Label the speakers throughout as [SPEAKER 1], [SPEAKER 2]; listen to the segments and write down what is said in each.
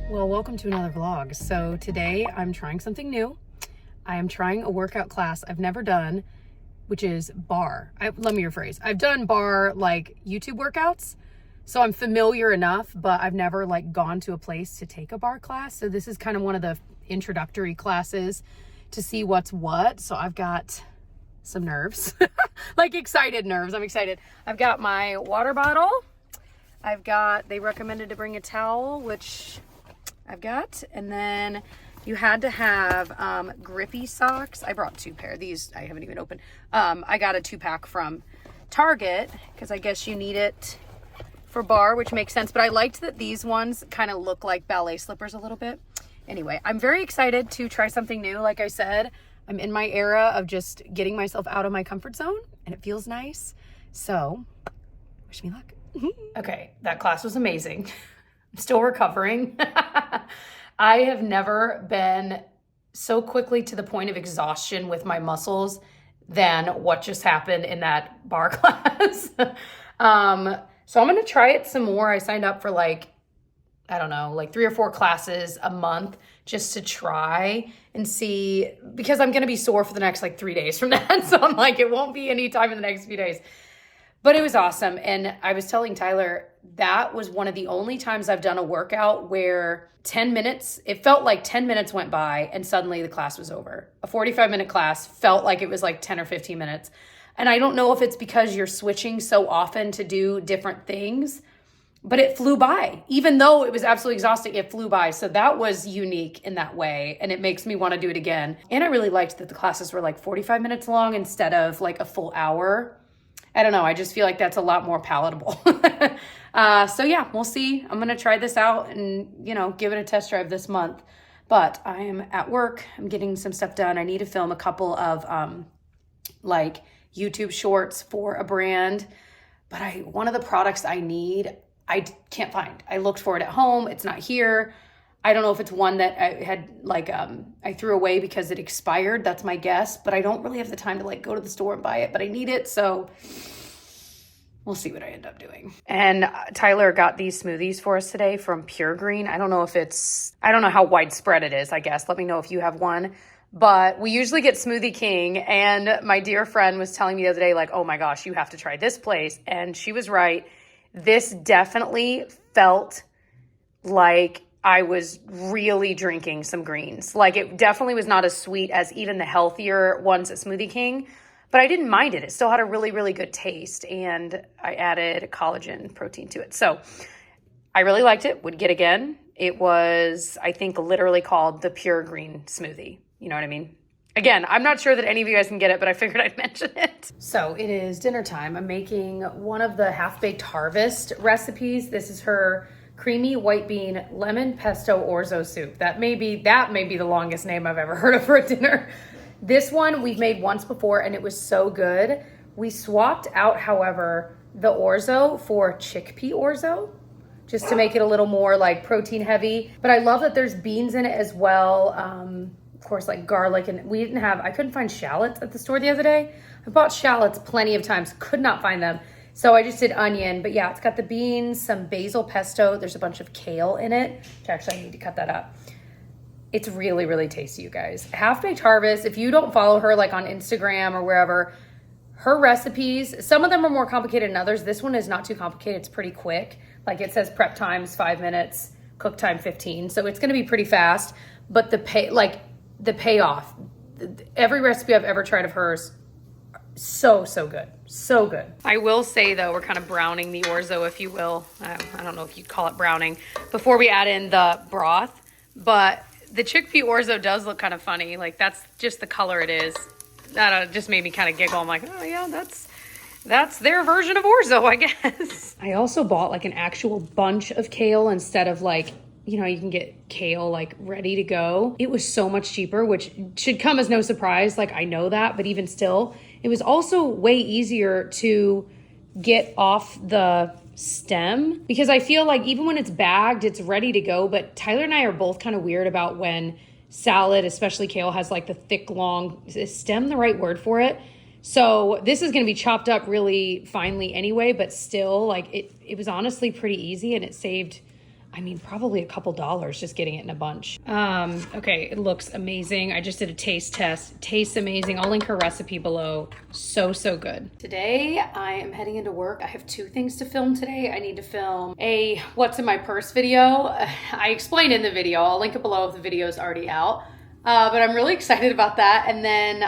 [SPEAKER 1] Well, welcome to another vlog. So today I'm trying something new. I am trying a workout class I've never done, which is bar. Let me rephrase. I've done bar like YouTube workouts, so I'm familiar enough, but I've never like gone to a place to take a bar class. So this is kind of one of the introductory classes to see what's what. So I've got some nerves, like excited nerves. I'm excited. I've got my water bottle. They recommended to bring a towel, which I've got, and then you had to have grippy socks. I brought 2 pair. These I haven't even opened. I got a 2-pack from Target because I guess you need it for bar, which makes sense. But I liked that these ones kind of look like ballet slippers a little bit. Anyway, I'm very excited to try something new. Like I said, I'm in my era of just getting myself out of my comfort zone, and it feels nice. So wish me luck. Okay, that class was amazing. I'm still recovering. I have never been so quickly to the point of exhaustion with my muscles than what just happened in that bar class. So I'm going to try it some more. I signed up for like 3 or 4 classes a month just to try and see, because I'm going to be sore for the next 3 days from that. So I'm like, it won't be any time in the next few days. But it was awesome. And I was telling Tyler, that was one of the only times I've done a workout where 10 minutes, it felt like 10 minutes went by and suddenly the class was over. A 45-minute class felt like it was like 10 or 15 minutes. And I don't know if it's because you're switching so often to do different things, but it flew by. Even though it was absolutely exhausting, it flew by. So that was unique in that way. And it makes me want to do it again. And I really liked that the classes were like 45 minutes long instead of like a full hour. I don't know. I just feel like that's a lot more palatable. So yeah, we'll see. I'm going to try this out and, give it a test drive this month. But I am at work. I'm getting some stuff done. I need to film a couple of YouTube shorts for a brand. But one of the products I need, I can't find. I looked for it at home. It's not here. I don't know if it's one that I had I threw away because it expired. That's my guess. But I don't really have the time to go to the store and buy it. But I need it. So we'll see what I end up doing. And Tyler got these smoothies for us today from Pure Green. I don't know how widespread it is, I guess. Let me know if you have one. But we usually get Smoothie King. And my dear friend was telling me the other day, oh my gosh, you have to try this place. And she was right. This definitely felt like I was really drinking some greens. It definitely was not as sweet as even the healthier ones at Smoothie King, but I didn't mind it. It still had a really, really good taste, and I added collagen protein to it. So I really liked it, would get again. It was, I think, literally called the Pure Green Smoothie. You know what I mean? Again, I'm not sure that any of you guys can get it, but I figured I'd mention it. So it is dinner time. I'm making one of the half-baked harvest recipes. This is her creamy white bean lemon pesto orzo soup. That may be the longest name I've ever heard of for a dinner. This one we've made once before and it was so good. We swapped out, however, the orzo for chickpea orzo, just to make it a little more protein heavy. But I love that there's beans in it as well. Of course, garlic, and I couldn't find shallots at the store the other day. I bought shallots plenty of times, could not find them. So I just did onion, but yeah, it's got the beans, some basil pesto. There's a bunch of kale in it, which actually I need to cut that up. It's really, really tasty, you guys. Half-Baked Harvest, if you don't follow her on Instagram or wherever, her recipes, some of them are more complicated than others. This one is not too complicated. It's pretty quick. It says prep time's 5 minutes, cook time 15. So it's gonna be pretty fast, but the payoff, every recipe I've ever tried of hers, so good. So good. I will say though, we're kind of browning the orzo, if you will. I don't know if you'd call it browning, before we add in the broth. But the chickpea orzo does look kind of funny. That's just the color it is. That just made me kind of giggle. I'm like, oh yeah, that's their version of orzo, I guess. I also bought an actual bunch of kale instead of you can get kale ready to go. It was so much cheaper, which should come as no surprise. I know that, but even still, it was also way easier to get off the stem, because I feel even when it's bagged, it's ready to go. But Tyler and I are both kind of weird about when salad, especially kale, has like the thick, long, is stem the right word for it? So this is going to be chopped up really finely anyway, but still, like it was honestly pretty easy, and it saved, I mean, probably a couple dollars just getting it in a bunch. Okay, it looks amazing. I just did a taste test. Tastes amazing. I'll link her recipe below. So, so good. Today, I am heading into work. I have 2 things to film today. I need to film a what's in my purse video. I explained in the video. I'll link it below if the video is already out. But I'm really excited about that. And then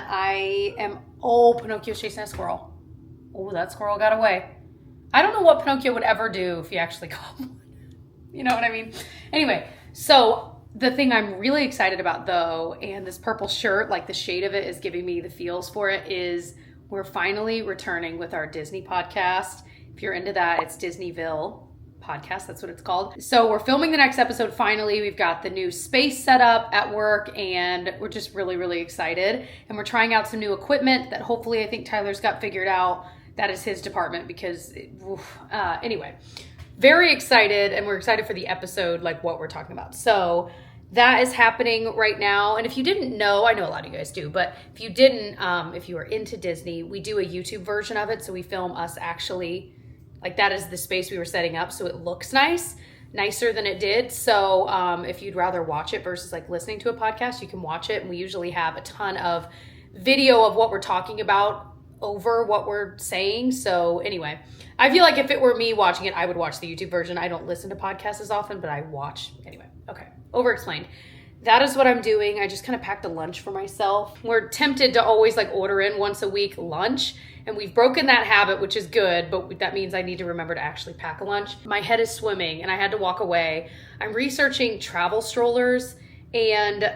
[SPEAKER 1] Pinocchio's chasing a squirrel. Oh, that squirrel got away. I don't know what Pinocchio would ever do if you actually caught one. You know what I mean? Anyway, so the thing I'm really excited about though, and this purple shirt, like the shade of it is giving me the feels for it, is we're finally returning with our Disney podcast. If you're into that, it's Disneyville podcast. That's what it's called. So we're filming the next episode. Finally, we've got the new space set up at work, and we're just really, really excited. And we're trying out some new equipment that hopefully I think Tyler's got figured out. That is his department because, anyway, very excited. And we're excited for the episode, like what we're talking about. So that is happening right now. And if you didn't know, I know a lot of you guys do, but if you didn't, if you are into Disney, we do a YouTube version of it. So we film us actually, like that is the space we were setting up. So it looks nicer than it did. So if you'd rather watch it versus like listening to a podcast, you can watch it. And we usually have a ton of video of what we're talking about over what we're saying. So anyway, I feel like if it were me watching it, I would watch the YouTube version. I don't listen to podcasts as often, but I watch anyway. Okay, over-explained. That is what I'm doing. I just kind of packed a lunch for myself. We're tempted to always like order in once a week lunch, and we've broken that habit, which is good, but that means I need to remember to actually pack a lunch. My head is swimming and I had to walk away. I'm researching travel strollers, and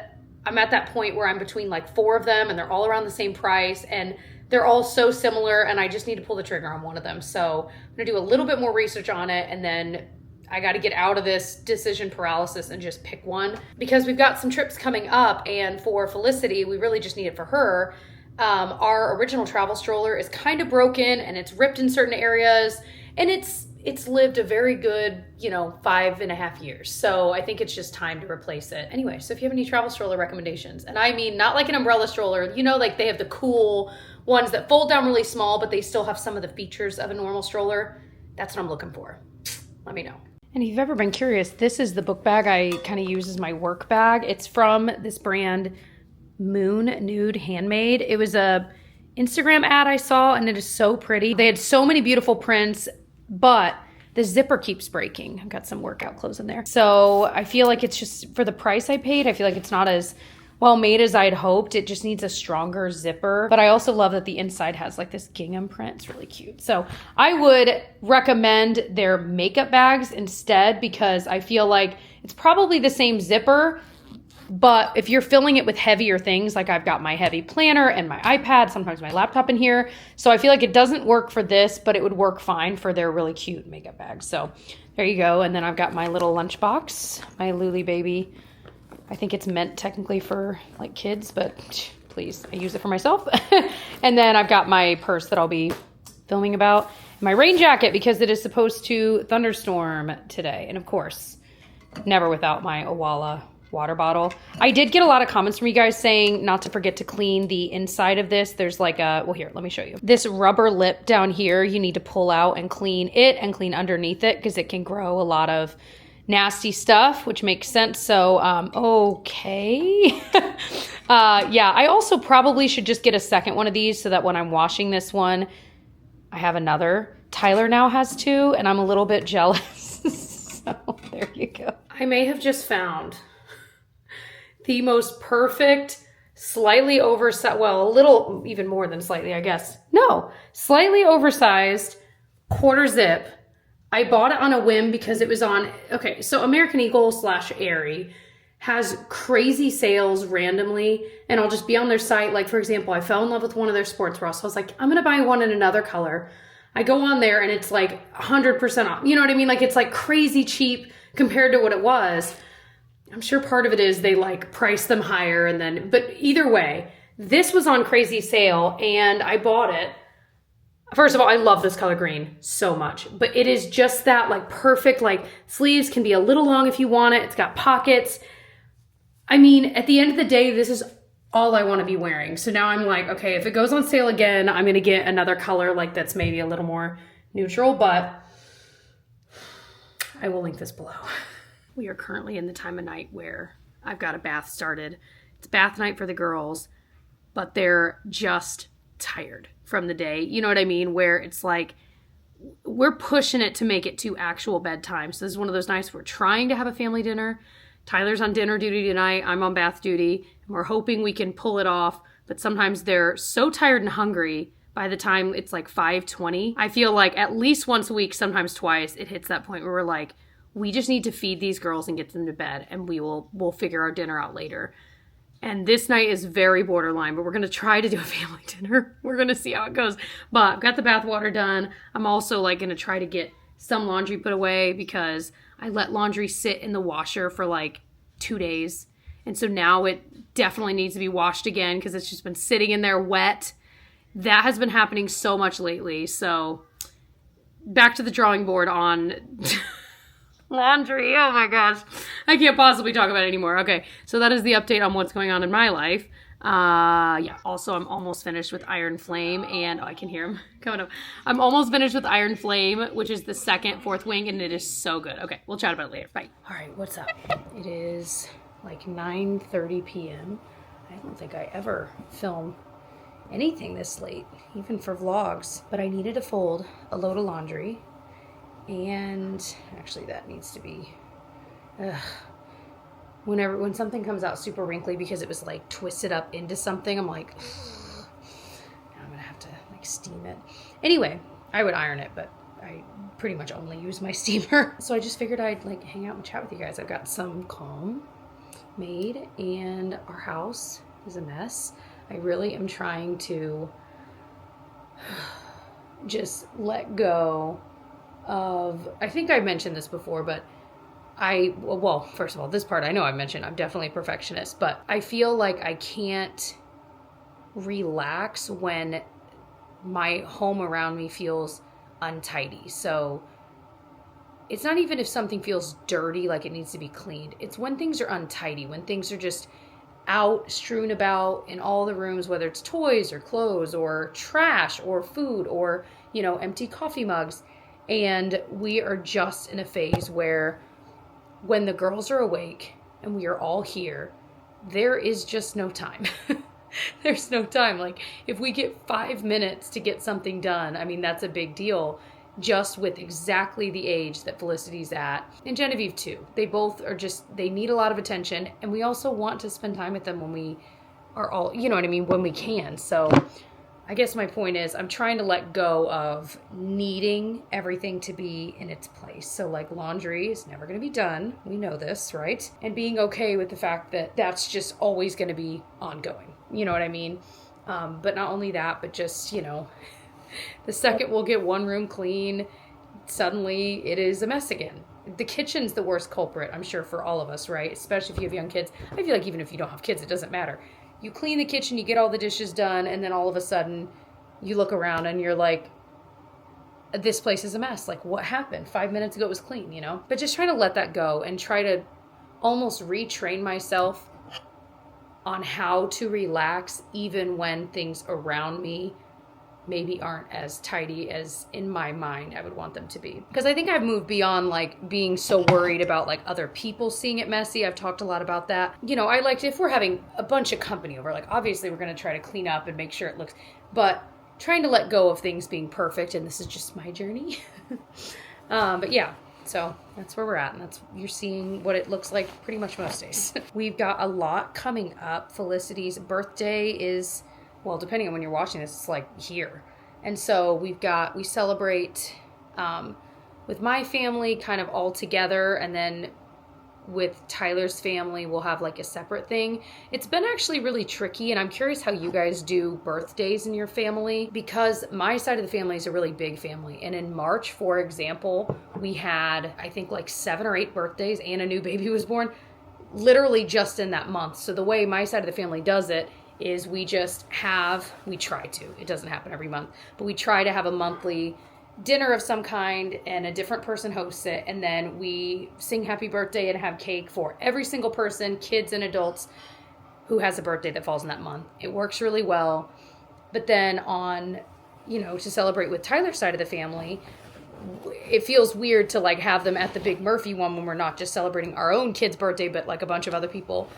[SPEAKER 1] I'm at that point where I'm between like 4 of them, and they're all around the same price, and they're all so similar, and I just need to pull the trigger on one of them. So I'm gonna do a little bit more research on it, and then I got to get out of this decision paralysis and just pick one, because we've got some trips coming up, and for Felicity, we really just need it for her. Our original travel stroller is kind of broken and it's ripped in certain areas, and it's lived a very good, 5.5 years. So I think it's just time to replace it. Anyway, so if you have any travel stroller recommendations, and I mean, not like an umbrella stroller, like they have the cool ones that fold down really small, but they still have some of the features of a normal stroller. That's what I'm looking for. Let me know. And if you've ever been curious, this is the book bag I kind of use as my work bag. It's from this brand, Moon Nude Handmade. It was a Instagram ad I saw, and it is so pretty. They had so many beautiful prints, but the zipper keeps breaking. I've got some workout clothes in there. So I feel like it's just, for the price I paid, I feel like it's not as well made as I'd hoped. It just needs a stronger zipper. But I also love that the inside has like this gingham print. It's really cute. So I would recommend their makeup bags instead, because I feel like it's probably the same zipper, but if you're filling it with heavier things, like I've got my heavy planner and my iPad, sometimes my laptop in here. So I feel like it doesn't work for this, but it would work fine for their really cute makeup bags. So there you go. And then I've got my little lunchbox, my Luli baby. I think it's meant technically for like kids, but please, I use it for myself. And then I've got my purse that I'll be filming about. My rain jacket, because it is supposed to thunderstorm today. And of course, never without my Owala water bottle. I did get a lot of comments from you guys saying not to forget to clean the inside of this. There's like here, let me show you. This rubber lip down here, you need to pull out and clean it and clean underneath it, because it can grow a lot of nasty stuff, which makes sense. So, okay. Yeah, I also probably should just get a second one of these so that when I'm washing this one, I have another. Tyler now has 2, and I'm a little bit jealous. So there you go. I may have just found the most perfect, slightly oversized, well, a little, even more than slightly, I guess. No, slightly oversized quarter zip. I bought it on a whim because it was on, okay, so American Eagle / Aerie has crazy sales randomly, and I'll just be on their site. Like, for example, I fell in love with one of their sports bras. So I was like, I'm going to buy one in another color. I go on there and it's like 100% off. You know what I mean? Like, it's like crazy cheap compared to what it was. I'm sure part of it is they like price them higher, and then, but either way, this was on crazy sale and I bought it. First of all, I love this color green so much, but it is just that like perfect, like sleeves can be a little long if you want it. It's got pockets. I mean, at the end of the day, this is all I want to be wearing. So now I'm like, okay, if it goes on sale again, I'm going to get another color like that's maybe a little more neutral, but I will link this below. We are currently in the time of night where I've got a bath started. It's bath night for the girls, but they're just tired from the day. You know what I mean? Where it's like, we're pushing it to make it to actual bedtime. So this is one of those nights we're trying to have a family dinner. Tyler's on dinner duty tonight. I'm on bath duty. And we're hoping we can pull it off. But sometimes they're so tired and hungry by the time it's like 5:20. I feel like at least once a week, sometimes twice, it hits that point where we're like, we just need to feed these girls and get them to bed. And we'll figure our dinner out later. And this night is very borderline, but we're going to try to do a family dinner. We're going to see how it goes. But I've got the bath water done. I'm also like going to try to get some laundry put away because I let laundry sit in the washer for like 2 days. And so now it definitely needs to be washed again because it's just been sitting in there wet. That has been happening so much lately. So back to the drawing board on laundry. Oh my gosh. I can't possibly talk about it anymore. Okay. So that is the update on what's going on in my life. Yeah. Also, I'm almost finished with Iron Flame and I can hear him coming up. I'm almost finished with Iron Flame, which is the second, fourth wing, and it is so good. Okay. We'll chat about it later. Bye. All right. What's up? It is like 9:30 p.m. I don't think I ever film anything this late, even for vlogs, but I needed to fold a load of laundry. And actually that needs to be, when something comes out super wrinkly because it was like twisted up into something, I'm like, now I'm gonna have to like steam it. Anyway, I would iron it, but I pretty much only use my steamer. So I just figured I'd like hang out and chat with you guys. I've got some calm made and our house is a mess. I really am trying to just let go of, I think I mentioned this before, but well, first of all, this part I know I mentioned, I'm definitely a perfectionist, but I feel like I can't relax when my home around me feels untidy. So it's not even if something feels dirty, like it needs to be cleaned. It's when things are untidy, when things are just out, strewn about in all the rooms, whether it's toys or clothes or trash or food or, empty coffee mugs. And we are just in a phase where when the girls are awake and we are all here, there is just no time. There's no time. Like if we get 5 minutes to get something done, I mean, that's a big deal. Just with exactly the age that Felicity's at, and Genevieve too. They both are they need a lot of attention, and we also want to spend time with them when we are all, when we can. So I guess my point is I'm trying to let go of needing everything to be in its place. So like laundry is never going to be done. We know this, right? And being okay with the fact that that's just always going to be ongoing. You know what I mean? But not only that, but just, the second we'll get one room clean, suddenly it is a mess again. The kitchen's the worst culprit, I'm sure, for all of us, right? Especially if you have young kids. I feel like even if you don't have kids, it doesn't matter. You clean the kitchen, you get all the dishes done, and then all of a sudden you look around and you're like, this place is a mess. Like, what happened? 5 minutes ago it was clean, But just trying to let that go and try to almost retrain myself on how to relax even when things around me maybe aren't as tidy as in my mind I would want them to be. Because I think I've moved beyond like being so worried about like other people seeing it messy. I've talked a lot about that. I like if we're having a bunch of company over, like obviously we're going to try to clean up and make sure it looks, but trying to let go of things being perfect. And this is just my journey. But yeah, so that's where we're at. And you're seeing what it looks like pretty much most days. We've got a lot coming up. Felicity's birthday is, well, depending on when you're watching this, it's like here. And so we celebrate with my family kind of all together. And then with Tyler's family, we'll have like a separate thing. It's been actually really tricky. And I'm curious how you guys do birthdays in your family, because my side of the family is a really big family. And in March, for example, we had, I think like 7 or 8 birthdays and a new baby was born literally just in that month. So the way my side of the family does it is we try to, it doesn't happen every month, but we try to have a monthly dinner of some kind, and a different person hosts it, and then we sing happy birthday and have cake for every single person, kids and adults, who has a birthday that falls in that month. It works really well. But then on, to celebrate with Tyler's side of the family, it feels weird to like have them at the big Murphy one when we're not just celebrating our own kid's birthday, but like a bunch of other people.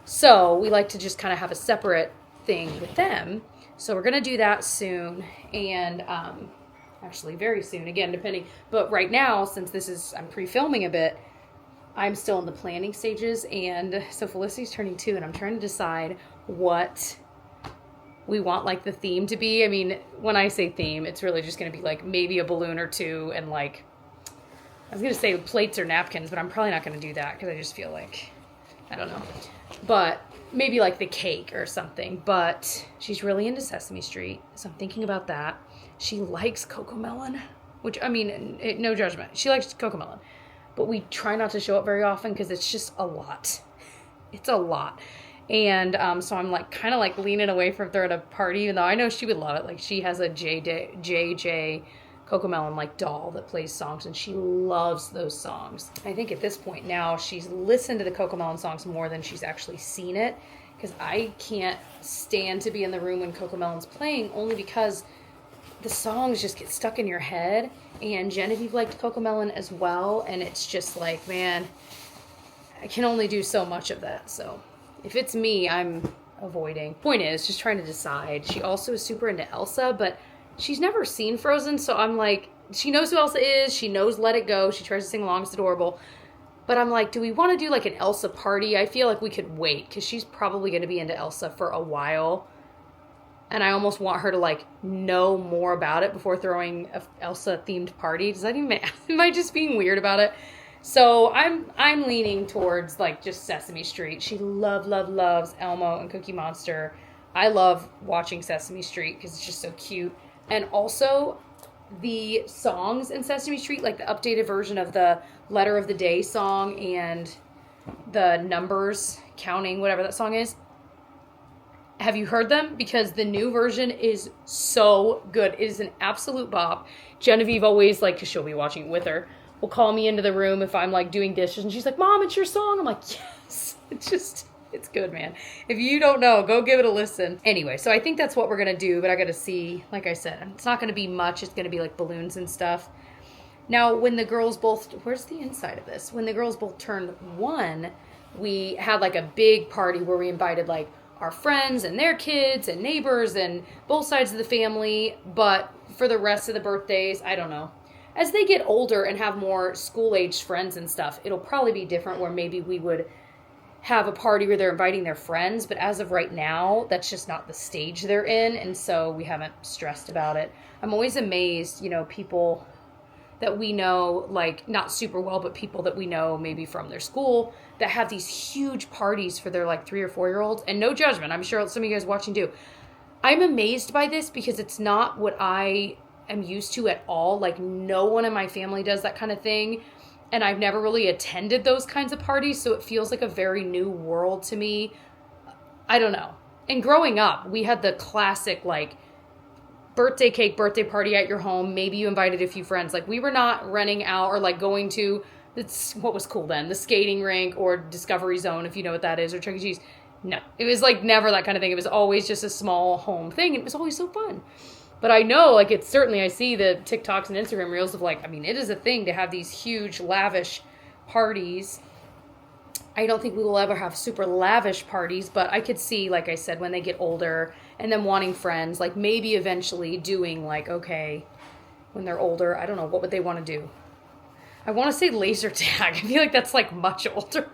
[SPEAKER 1] So we like to just kind of have a separate thing with them. So we're going to do that soon. And, actually very soon, again, depending. But right now, since I'm pre-filming a bit, I'm still in the planning stages. And so Felicity's turning 2, and I'm trying to decide what we want like the theme to be. I mean, when I say theme, it's really just going to be like maybe a balloon or two, and like, I was going to say plates or napkins, but I'm probably not going to do that because I just feel like, I don't know. But maybe like the cake or something. But she's really into Sesame Street, so I'm thinking about that. She likes Cocomelon, which, I mean, no judgment. She likes Cocomelon. But we try not to show it very often because it's just a lot. It's a lot. And so I'm like kind of like leaning away from her at a party, even though I know she would love it. Like she has a JJ Cocomelon like doll that plays songs, and she loves those songs. I think at this point now she's listened to the Cocomelon songs more than she's actually seen it, because I can't stand to be in the room when Cocomelon's playing, only because the songs just get stuck in your head. And Genevieve liked Cocomelon as well, and it's just like, man, I can only do so much of that. So if it's me, I'm avoiding. Point is, just trying to decide. She also is super into Elsa, but she's never seen Frozen, so I'm like, she knows who Elsa is, she knows Let It Go, she tries to sing along, it's adorable. But I'm like, do we want to do like an Elsa party? I feel like we could wait, because she's probably going to be into Elsa for a while. And I almost want her to like know more about it before throwing a Elsa themed party. Does that even am I just being weird about it? So I'm leaning towards like just Sesame Street. She loves Elmo and Cookie Monster. I love watching Sesame Street because it's just so cute. And also the songs in Sesame Street, like the updated version of the Letter of the Day song and the numbers counting, whatever that song is. Have you heard them? Because the new version is so good. It is an absolute bop. Genevieve always, like, because she'll be watching it with her, will call me into the room if I'm, like, doing dishes. And she's like, Mom, it's your song. I'm like, yes. It's good, man. If you don't know, go give it a listen. Anyway, so I think that's what we're going to do. But I got to see, like I said, it's not going to be much. It's going to be, like, balloons and stuff. Now, when the girls both, where's the inside of this? When the girls both turned 1, we had, like, a big party where we invited, like, our friends and their kids and neighbors and both sides of the family. But for the rest of the birthdays, I don't know. As they get older and have more school-aged friends and stuff, it'll probably be different, where maybe we would have a party where they're inviting their friends. But as of right now, that's just not the stage they're in. And so we haven't stressed about it. I'm always amazed, people that we know, like, not super well, but people that we know maybe from their school that have these huge parties for their, like, 3 or 4-year-olds. And no judgment, I'm sure some of you guys watching do. I'm amazed by this because it's not what I am used to at all. Like, no one in my family does that kind of thing. And I've never really attended those kinds of parties, so it feels like a very new world to me. I don't know. And growing up, we had the classic, like, birthday cake, birthday party at your home. Maybe you invited a few friends. Like, we were not renting out or like going to, it's what was cool then, the skating rink or Discovery Zone, if you know what that is, or Chuck E. Cheese. No, it was like never that kind of thing. It was always just a small home thing. It was always so fun. But I know, like, it's certainly, I see the TikToks and Instagram reels of, like, I mean, it is a thing to have these huge lavish parties. I don't think we will ever have super lavish parties, but I could see, like I said, when they get older and them wanting friends, like maybe eventually doing, like, okay, when they're older, I don't know, what would they want to do? I want to say laser tag. I feel like that's, like, much older.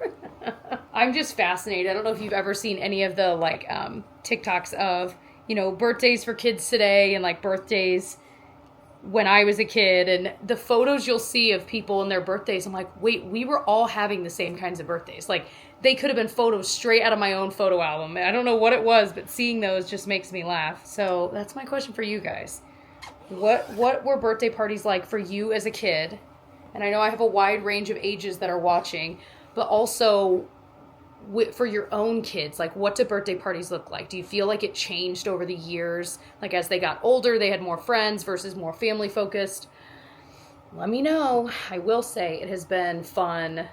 [SPEAKER 1] I'm just fascinated. I don't know if you've ever seen any of the, like, TikToks of, birthdays for kids today and, like, birthdays when I was a kid, and the photos you'll see of people and their birthdays. I'm like, wait, we were all having the same kinds of birthdays. Like, they could have been photos straight out of my own photo album. I don't know what it was, but seeing those just makes me laugh. So that's my question for you guys. What were birthday parties like for you as a kid? And I know I have a wide range of ages that are watching, but also for your own kids, like, what do birthday parties look like? Do you feel like it changed over the years? Like, as they got older, they had more friends versus more family focused? let me know. I will say it has been fun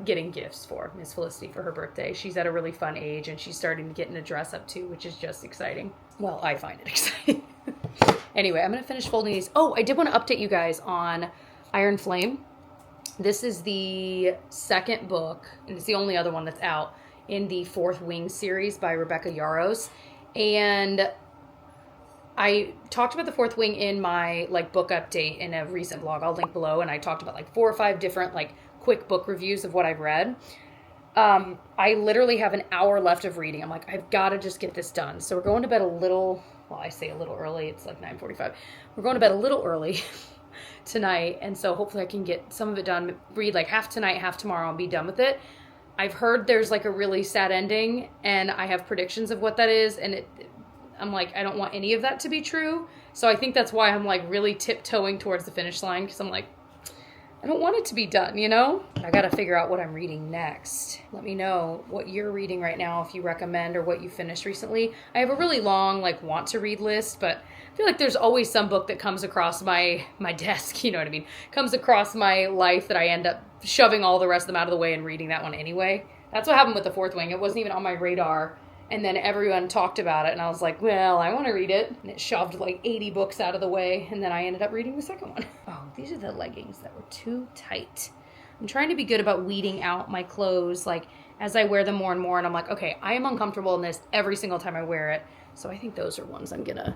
[SPEAKER 1] getting gifts for Miss Felicity for her birthday. She's at a really fun age and she's starting to get into dress up too, which is just exciting. Well, I find it exciting. Anyway, I'm going to finish folding these. Oh, I did want to update you guys on Iron Flame. This is the second book, and it's the only other one that's out in the Fourth Wing series by Rebecca Yarros. And I talked about the Fourth Wing in my book update in a recent vlog. I'll link below. And I talked about 4 or 5 different quick book reviews of what I've read. I literally have an hour left of reading. I'm like, I've got to just get this done. So we're going to bed a little, well, I say a little early. It's 9:45. We're going to bed a little early tonight. And so hopefully I can get some of it done, read half tonight, half tomorrow, and be done with it. I've heard there's a really sad ending, and I have predictions of what that is. And I'm like, I don't want any of that to be true. So I think that's why I'm really tiptoeing towards the finish line. Cause I'm like, I don't want it to be done, you know? I got to figure out what I'm reading next. Let me know what you're reading right now, if you recommend, or what you finished recently. I have a really long, want to read list, but I feel like there's always some book that comes across my desk, you know what I mean? Comes across my life that I end up shoving all the rest of them out of the way and reading that one anyway. That's what happened with The Fourth Wing. It wasn't even on my radar. And then everyone talked about it, and I was like, well, I want to read it. And it shoved 80 books out of the way, and then I ended up reading the second one. Oh, these are the leggings that were too tight. I'm trying to be good about weeding out my clothes, as I wear them more and more, and I'm like, okay, I am uncomfortable in this every single time I wear it. So I think those are ones I'm gonna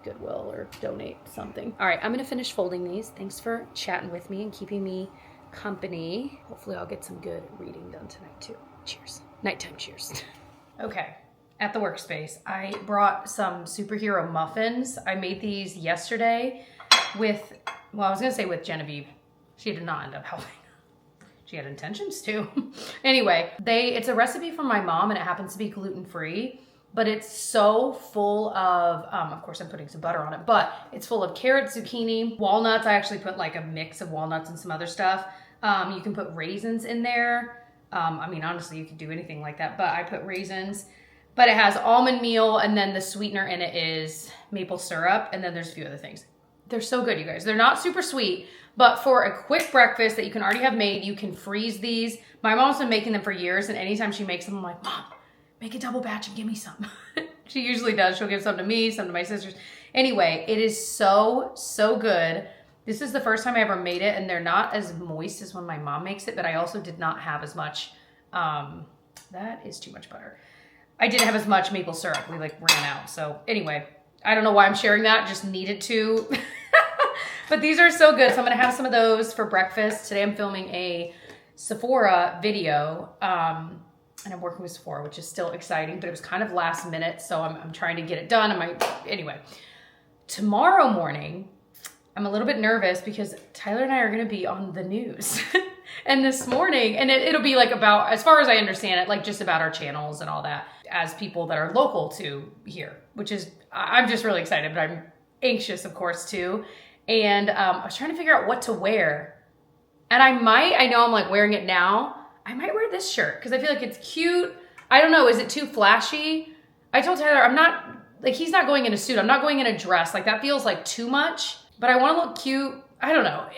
[SPEAKER 1] Goodwill or donate something. All right, I'm gonna finish folding these. Thanks for chatting with me and keeping me company. Hopefully I'll get some good reading done tonight too. Cheers. Nighttime cheers. Okay. At the workspace, I brought some superhero muffins. I made these yesterday with, well, I was gonna say with Genevieve. She did not end up helping. She had intentions to. Anyway, it's a recipe from my mom, and it happens to be gluten-free, but it's so full of course I'm putting some butter on it, but it's full of carrots, zucchini, walnuts. I actually put a mix of walnuts and some other stuff. You can put raisins in there. Honestly, you could do anything like that, but I put raisins. But it has almond meal, and then the sweetener in it is maple syrup, and then there's a few other things. They're so good, you guys. They're not super sweet, but for a quick breakfast that you can already have made, you can freeze these. My mom's been making them for years, and anytime she makes them, I'm like, Mom, make a double batch and give me some. She usually does. She'll give some to me, some to my sisters. Anyway, it is so, so good. This is the first time I ever made it, and they're not as moist as when my mom makes it, but I also did not have as much, that is too much butter. I didn't have as much maple syrup. We ran out. So anyway, I don't know why I'm sharing that. Just needed to. But these are so good. So I'm going to have some of those for breakfast. Today I'm filming a Sephora video. And I'm working with Sephora, which is still exciting, but it was kind of last minute. So I'm trying to get it done. Anyway, tomorrow morning, I'm a little bit nervous because Tyler and I are going to be on the news. And this morning, and it'll be about, as far as I understand it, just about our channels and all that, as people that are local to here, which is, I'm just really excited, but I'm anxious, of course, too. And I was trying to figure out what to wear. And I know I'm wearing it now. I might wear this shirt because I feel like it's cute. I don't know, is it too flashy? I told Tyler, I'm not, he's not going in a suit. I'm not going in a dress. That feels too much, but I want to look cute. I don't know.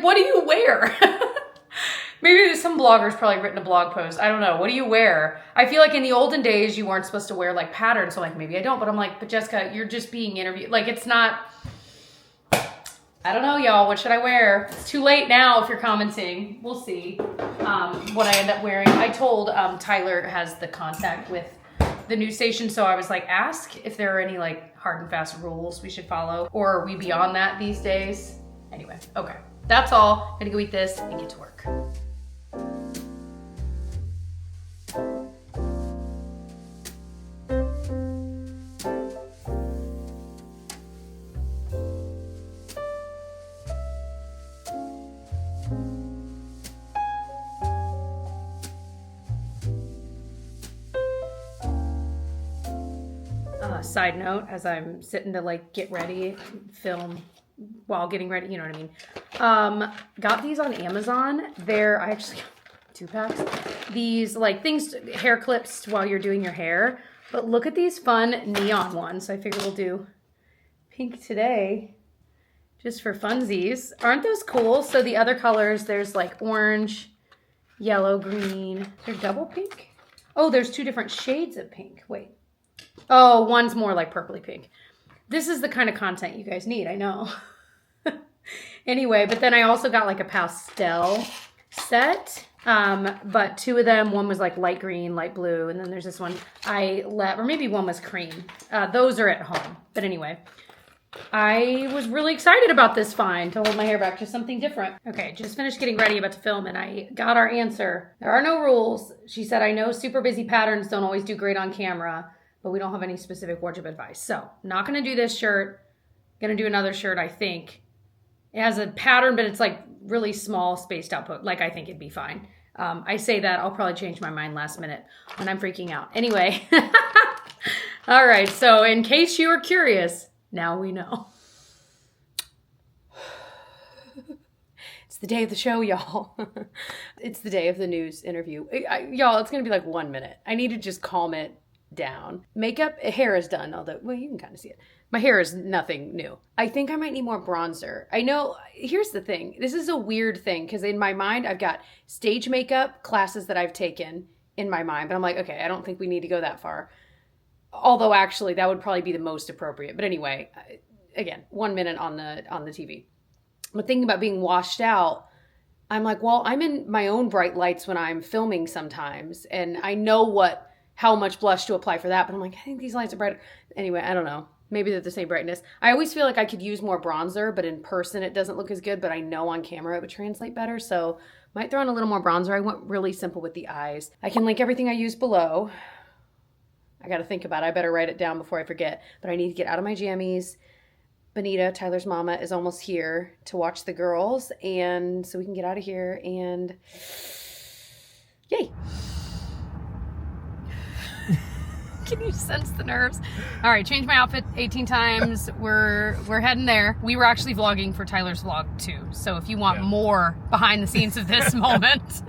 [SPEAKER 1] What do you wear? Maybe some bloggers probably written a blog post. I don't know. What do you wear? I feel in the olden days, you weren't supposed to wear patterns. So maybe I don't, but I'm but Jessica, you're just being interviewed. It's not, I don't know, y'all. What should I wear? It's too late now if you're commenting. We'll see what I end up wearing. I told Tyler has the contact with the news station. So I was ask if there are any hard and fast rules we should follow, or are we beyond that these days? Anyway, okay. That's all. I'm gonna go eat this and get to work. Side note, as I'm sitting to get ready, film while getting ready, you know what I mean? Got these on Amazon. I actually got 2 packs. These things, hair clips while you're doing your hair. But look at these fun neon ones. I figured we'll do pink today. just for funsies. Aren't those cool? So the other colors, there's like orange, yellow, green. They're double pink? Oh, there's 2 different shades of pink. Wait. Oh, one's more like purpley pink. This is the kind of content you guys need, I know. Anyway, but then I also got like a pastel set. But 2 of them, one was like light green, light blue, and then there's this one or maybe one was cream. Those are at home. But anyway, I was really excited about this find to hold my hair back to something different. Okay, just finished getting ready, about to film, and I got our answer. There are no rules. She said, I know super busy patterns don't always do great on camera, but we don't have any specific wardrobe advice. So, not gonna do this shirt. Gonna do another shirt, I think. It has a pattern, but it's like really small, spaced out. Like, I think it'd be fine. I say that, I'll probably change my mind last minute when I'm freaking out. Anyway. All right, so in case you were curious, now we know.
[SPEAKER 2] It's the day of the show, y'all. It's the day of the news interview. Y'all, it's going to be like 1 minute. I need to just calm it down. Makeup, hair is done, although, well, you can kind of see it. My hair is nothing new. I think I might need more bronzer. I know, here's the thing. This is a weird thing because in my mind, I've got stage makeup classes that I've taken in my mind. But I'm like, okay, I don't think we need to go that far. Although actually, that would probably be the most appropriate. But anyway, again, 1 minute on the TV. But thinking about being washed out, I'm like, well, I'm in my own bright lights when I'm filming sometimes. And I know how much blush to apply for that. But I'm like, I think these lights are brighter. Anyway, I don't know. Maybe they're the same brightness. I always feel like I could use more bronzer, but in person it doesn't look as good, but I know on camera it would translate better. So might throw in a little more bronzer. I went really simple with the eyes. I can link everything I use below. I got to think about it. I better write it down before I forget. But I need to get out of my jammies. Benita, Tyler's mama, is almost here to watch the girls. And so we can get out of here and yay.
[SPEAKER 1] Can you sense the nerves? All right, change my outfit 18 times. We're heading there. We were actually vlogging for Tyler's vlog too. So if you want more behind the scenes of this moment,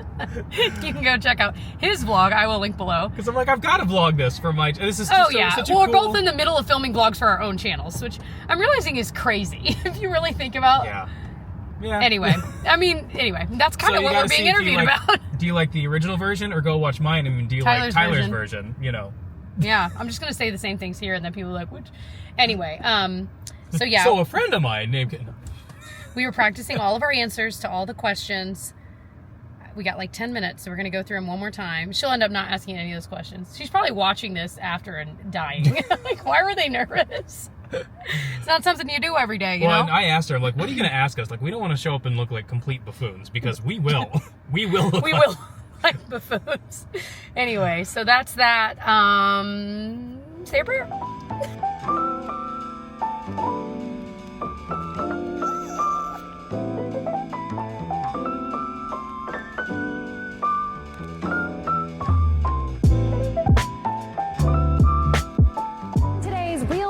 [SPEAKER 1] you can go check out his vlog. I will link below.
[SPEAKER 3] Because I'm like, I've got to vlog this for my. This is such a
[SPEAKER 1] we're
[SPEAKER 3] cool...
[SPEAKER 1] both in the middle of filming vlogs for our own channels, which I'm realizing is crazy if you really think about.
[SPEAKER 3] Yeah.
[SPEAKER 1] Anyway, that's kind of what we're being interviewed about.
[SPEAKER 3] Do you like the original version or go watch mine? I mean, do you like Tyler's version? You know.
[SPEAKER 1] Yeah, I'm just going to say the same things here, and then people are like, which? Anyway, so yeah.
[SPEAKER 3] So a friend of mine named...
[SPEAKER 1] We were practicing all of our answers to all the questions. We got like 10 minutes, so we're going to go through them one more time. She'll end up not asking any of those questions. She's probably watching this after and dying. Like, why were they nervous? It's not something you do every day, you know?
[SPEAKER 3] I asked her, like, what are you going to ask us? Like, we don't want to show up and look like complete buffoons, because we will. We will.
[SPEAKER 1] Like buffoons. Anyway, so that's that. Say a prayer.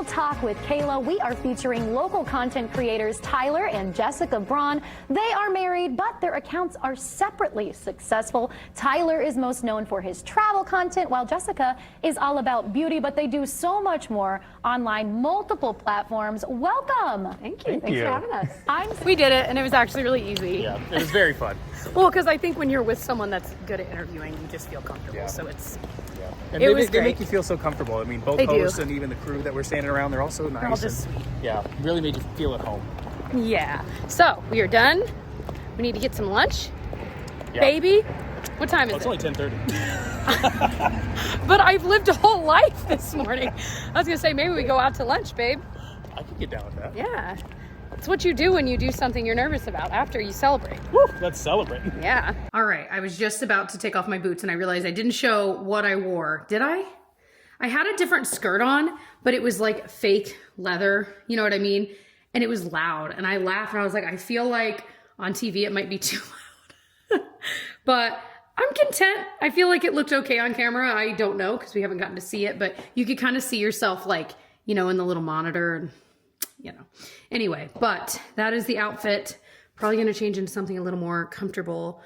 [SPEAKER 4] Talk with Kayla. We are featuring local content creators Tyler and Jessica Braun. They are married, but their accounts are separately successful. Tyler is most known for his travel content, while Jessica is all about beauty, but they do so much more online, multiple platforms. Welcome.
[SPEAKER 2] Thank you.
[SPEAKER 3] Thanks
[SPEAKER 2] for having us. We did it, and it was actually really easy.
[SPEAKER 3] Yeah, it was very fun.
[SPEAKER 2] Well, because I think when you're with someone that's good at interviewing, you just feel comfortable.
[SPEAKER 3] Yeah.
[SPEAKER 2] So it's...
[SPEAKER 3] And they make you feel so comfortable. I mean, both hosts and even the crew that we're standing around, they're all so nice.
[SPEAKER 2] They're all just sweet.
[SPEAKER 3] Yeah, really made you feel at home.
[SPEAKER 2] Yeah. So, we are done. We need to get some lunch.
[SPEAKER 3] Yeah.
[SPEAKER 2] Baby, what time is it?
[SPEAKER 3] It's only 10:30.
[SPEAKER 2] But I've lived a whole life this morning. I was going to say, maybe we go out to lunch, babe.
[SPEAKER 3] I could get down with that.
[SPEAKER 2] Yeah. It's what you do when you do something you're nervous about after you celebrate.
[SPEAKER 3] Woo, let's celebrate.
[SPEAKER 2] Yeah.
[SPEAKER 1] All right, I was just about to take off my boots and I realized I didn't show what I wore. Did I? I had a different skirt on, but it was like fake leather, you know what I mean? And it was loud. And I laughed and I was like, I feel like on TV it might be too loud. But I'm content. I feel like it looked okay on camera. I don't know because we haven't gotten to see it, but you could kind of see yourself like, you know, in the little monitor and, you know. Anyway, but that is the outfit. Probably going to change into something a little more comfortable.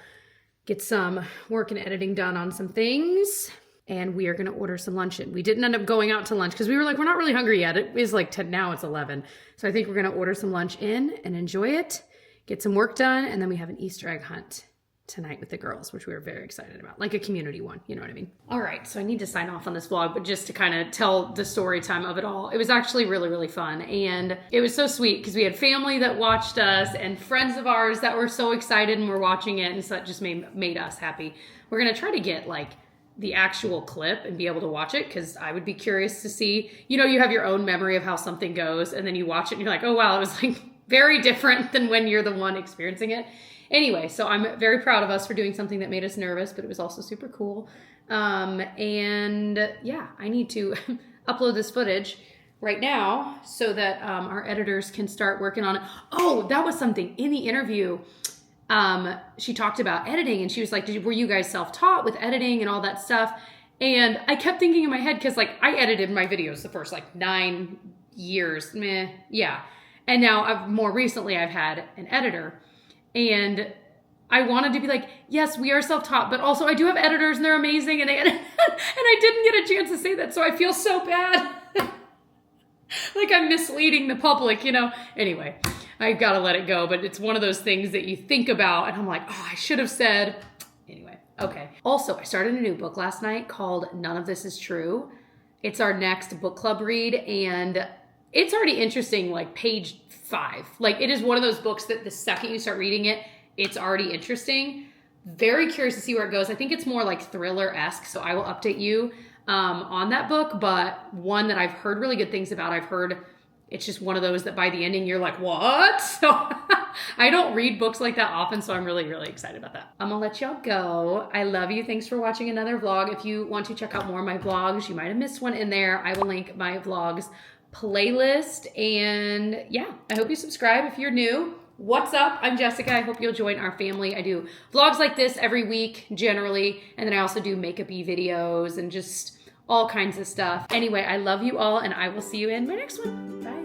[SPEAKER 1] Get some work and editing done on some things. and we are going to order some lunch in. We didn't end up going out to lunch because we were like, we're not really hungry yet. It is like 10, now it's 11. So I think we're going to order some lunch in and enjoy it, get some work done, and then we have an Easter egg hunt tonight with the girls, which we were very excited about, like a community one, you know what I mean? All right, so I need to sign off on this vlog, but just to kind of tell the story time of it all. It was actually really, really fun, and it was so sweet because we had family that watched us and friends of ours that were so excited and were watching it, and so that just made us happy. We're gonna try to get like the actual clip and be able to watch it, because I would be curious to see, you know, you have your own memory of how something goes, and then you watch it and you're like, oh wow, it was like very different than when you're the one experiencing it. Anyway, so I'm very proud of us for doing something that made us nervous, but it was also super cool. And yeah, I need to upload this footage right now so that our editors can start working on it. Oh, that was something in the interview. She talked about editing, and she was like, were you guys self-taught with editing and all that stuff? And I kept thinking in my head, because like I edited my videos the first like 9 years, yeah. And now more recently I've had an editor. And I wanted to be like, yes, we are self-taught, but also I do have editors and they're amazing and they edit. And I didn't get a chance to say that, so I feel so bad. Like I'm misleading the public, you know? Anyway, I've got to let it go, but it's one of those things that you think about and I'm like, oh, I should have said. Anyway, okay. Also, I started a new book last night called None of This Is True. It's our next book club read, and it's already interesting, like page 5. Like it is one of those books that the second you start reading it, it's already interesting. Very curious to see where it goes. I think it's more like thriller-esque, so I will update you on that book, but one that I've heard really good things about. I've heard it's just one of those that by the ending you're like, what? So I don't read books like that often, so I'm really, really excited about that. I'm gonna let y'all go. I love you. Thanks for watching another vlog. If you want to check out more of my vlogs, you might have missed one in there. I will link my vlogs playlist, and yeah, I hope you subscribe if you're new. What's up? I'm Jessica. I hope you'll join our family. I do vlogs like this every week generally, and then I also do makeup-y videos and just all kinds of stuff. Anyway, I love you all, and I will see you in my next one. Bye.